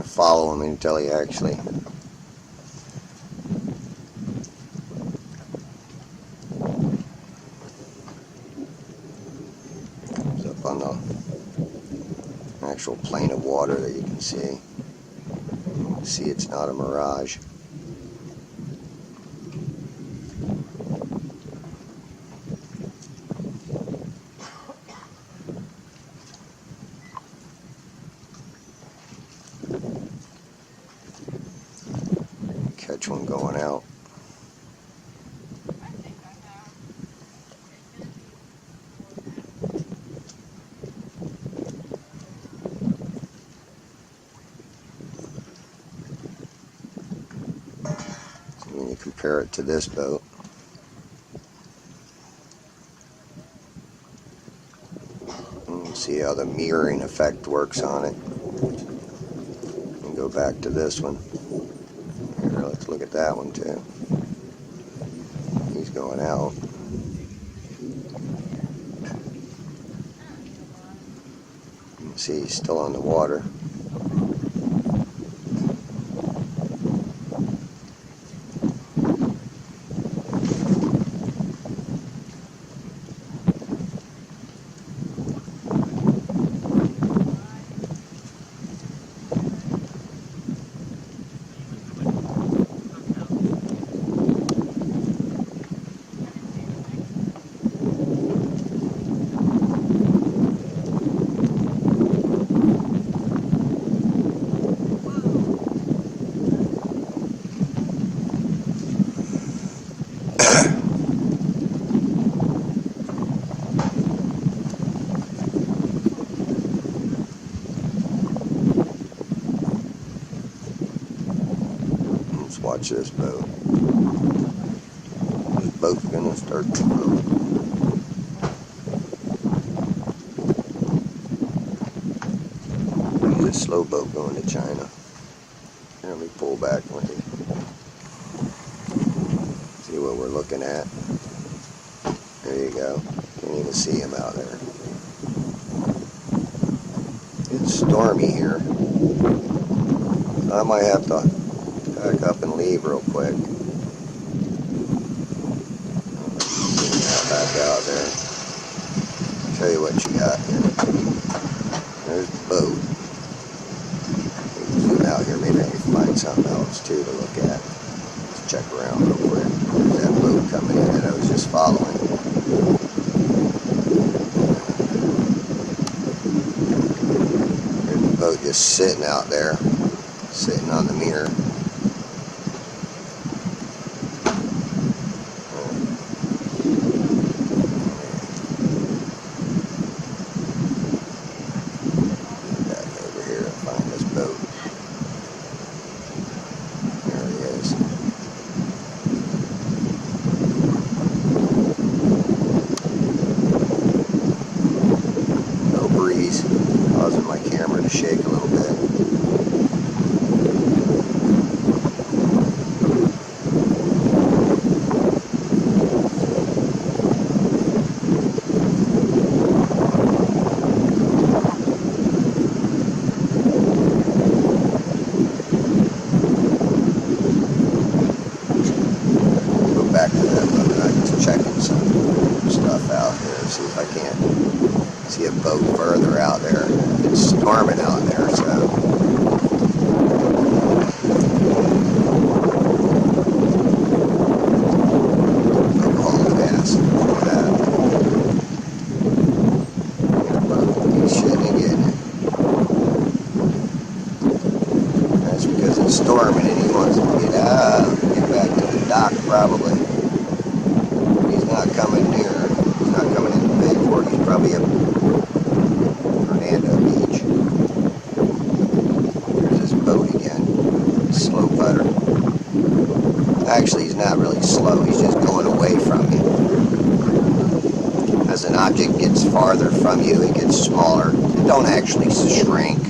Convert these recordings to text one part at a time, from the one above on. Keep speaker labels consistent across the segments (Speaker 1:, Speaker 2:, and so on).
Speaker 1: Follow him until he actually is up on the actual plane of water that you can see. You can see it's not a mirage. Catch one going out. So when you compare it to this boat, you can see how the mirroring effect works on it. And go back to this one. Here, let's look at that one too. He's going out. You can see he's still on the water. Watch this boat. This boat's gonna start to float. Look at this slow boat going to China. Here, let me pull back and let you see what we're looking at. There you go. Can't even see him out there. It's stormy here. I might have to back up and leave real quick. Back out there. Show you what you got here. There's the boat. Zoom out here. Maybe I can find something else too to look at. Let's check around real quick. There's that boat coming in that I was just following. There's the boat just sitting out there, sitting on the mirror. shake a little bit. Back to that boat. I'm just checking some stuff out here, see if I can't see a boat further out there. It's storming out there, so no home gas. He's shitting and getting it. That's because it's storming and he wants to get out, get back to the dock probably. Not coming near. He's not coming into Bayport. He's probably at Fernando Beach. There's this boat again. Slow putter. Actually, he's not really slow. He's just going away from you. As an object gets farther from you, it gets smaller. It don't actually shrink.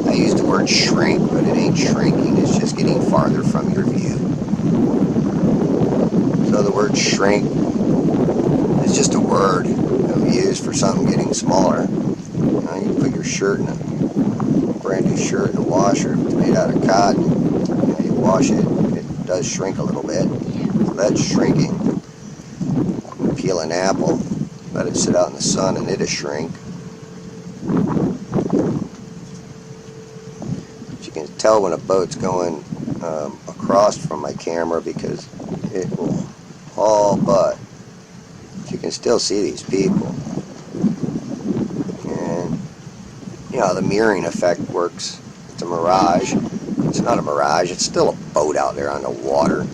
Speaker 1: I use the word shrink, but it ain't shrinking. It's just getting farther from your view. So the word shrink, it's just a word that we use for something getting smaller. You put your shirt in a brand new shirt in a washer. It's made out of cotton. You wash it, it does shrink a little bit. So that's shrinking. You peel an apple, let it sit out in the sun, and it'll shrink. But you can tell when a boat's going across from my camera because it will all but. You can still see these people, and you know the mirroring effect works. It's a mirage. It's not a mirage. It's still a boat out there on the water.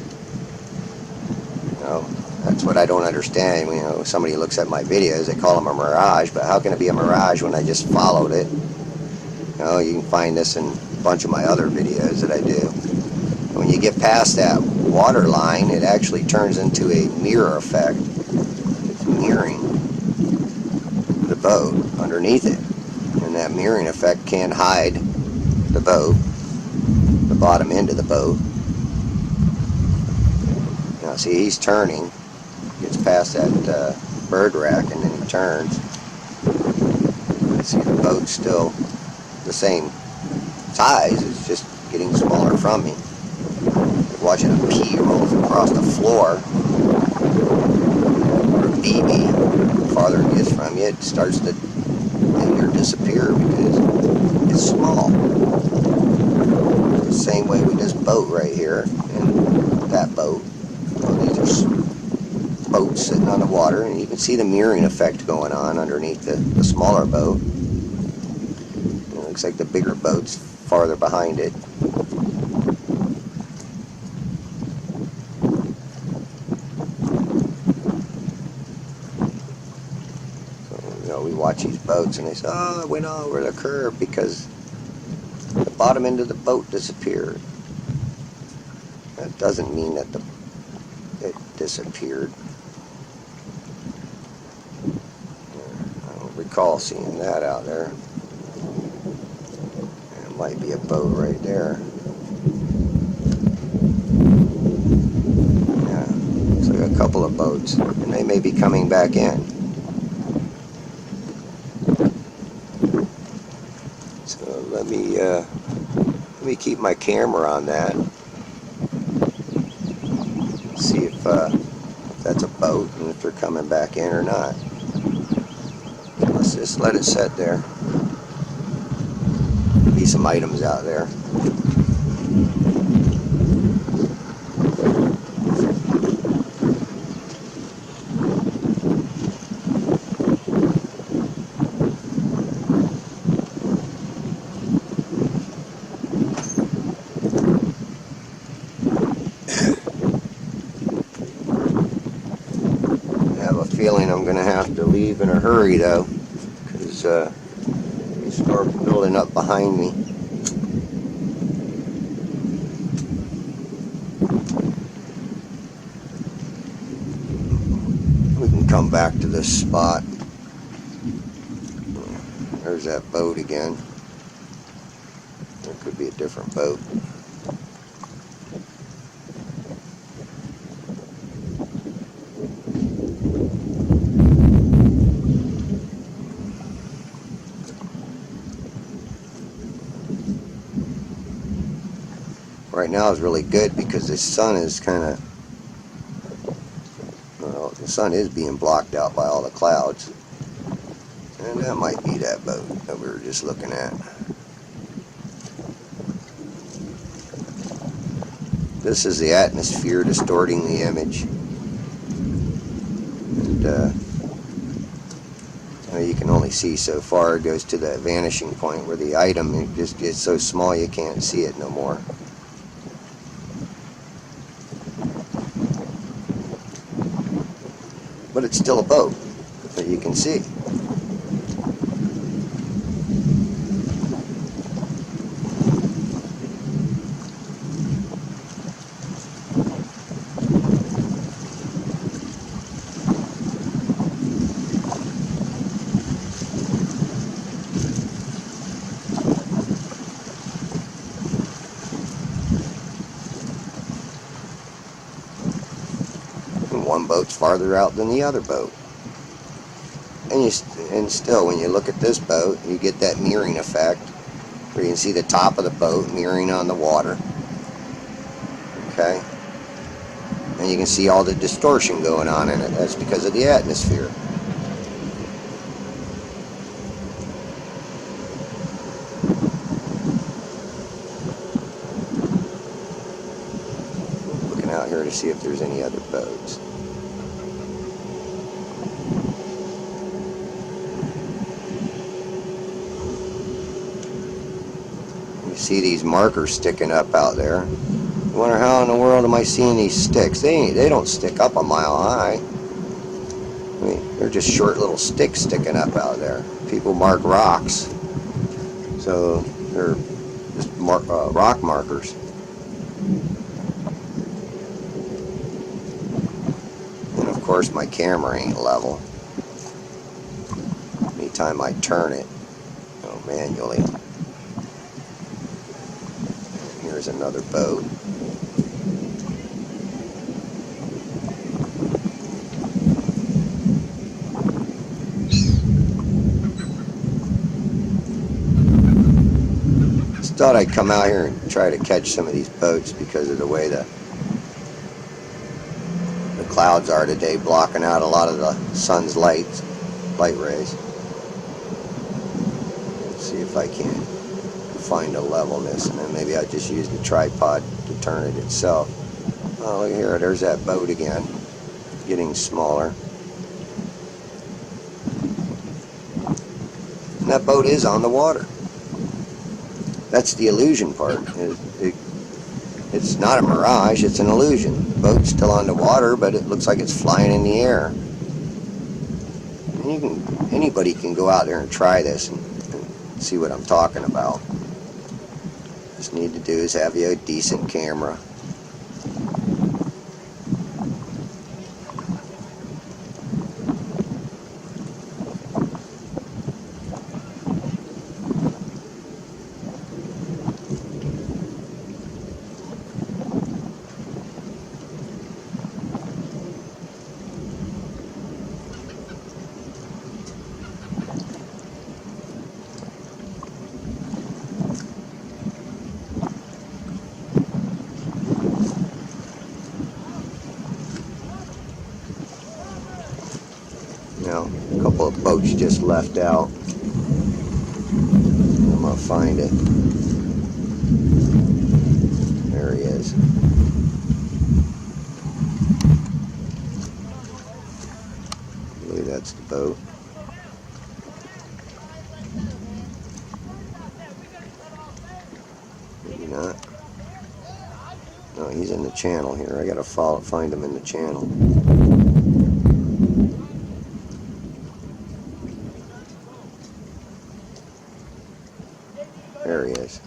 Speaker 1: You know, that's what I don't understand. You know, somebody looks at my videos, they call them a mirage, but how can it be a mirage when I just followed it? You know, you can find this in a bunch of my other videos that I do. When you get past that water line, it actually turns into a mirror effect. Mirroring the boat underneath it, and that mirroring effect can't hide the boat, the bottom end of the boat. Now see, he's turning, gets past that bird rack, and then he turns. See, the boat's still the same size, it's just getting smaller from me. You're watching a pea roll across the floor. BB, the farther it gets from you, it starts to disappear because it's small. The same way with this boat right here and that boat. Well, these are boats sitting on the water, and you can see the mirroring effect going on underneath the smaller boat. It looks like the bigger boat's farther behind it. We watch these boats and they say, oh, it went over the curve because the bottom end of the boat disappeared. That doesn't mean that it disappeared. I don't recall seeing that out there. There might be a boat right there. Yeah, looks like a couple of boats, and they may be coming back in. So let me keep my camera on that. See if that's a boat and if they're coming back in or not. Let's just let it sit there. Be some items out there. Feeling I'm going to have to leave in a hurry though, because they start building up behind me. We can come back to this spot. There's that boat again. There could be a different boat. Right now is really good because the sun is kind of, well, the sun is being blocked out by all the clouds. And that might be that boat that we were just looking at. This is the atmosphere distorting the image. And you can only see so far. It goes to that vanishing point where the item, it just gets so small you can't see it no more. But it's still a boat that you can see. And one boat's farther out than the other boat. And still, when you look at this boat, you get that mirroring effect where you can see the top of the boat mirroring on the water. Okay? And you can see all the distortion going on in it. That's because of the atmosphere. Looking out here to see if there's any other boats. You see these markers sticking up out there. You wonder how in the world am I seeing these sticks? They don't stick up a mile high. I mean, they're just short little sticks sticking up out there. People mark rocks, so they're just rock markers. And of course my camera ain't level. Anytime I turn it, manually. Here's another boat. Just thought I'd come out here and try to catch some of these boats because of the way the clouds are today, blocking out a lot of the sun's light rays. Let's see if I can find a levelness, and then maybe I just use the tripod to turn it itself. Oh, look here, there's that boat again, getting smaller. And that boat is on the water. That's the illusion part. It's not a mirage, it's an illusion. The boat's still on the water, but it looks like it's flying in the air. And anybody can go out there and try this and see what I'm talking about. Just need to do is have you a decent camera. A couple of boats just left out. I'm gonna find it. There he is. I believe that's the boat. Maybe not. No, he's in the channel here. I gotta find him in the channel. There he is.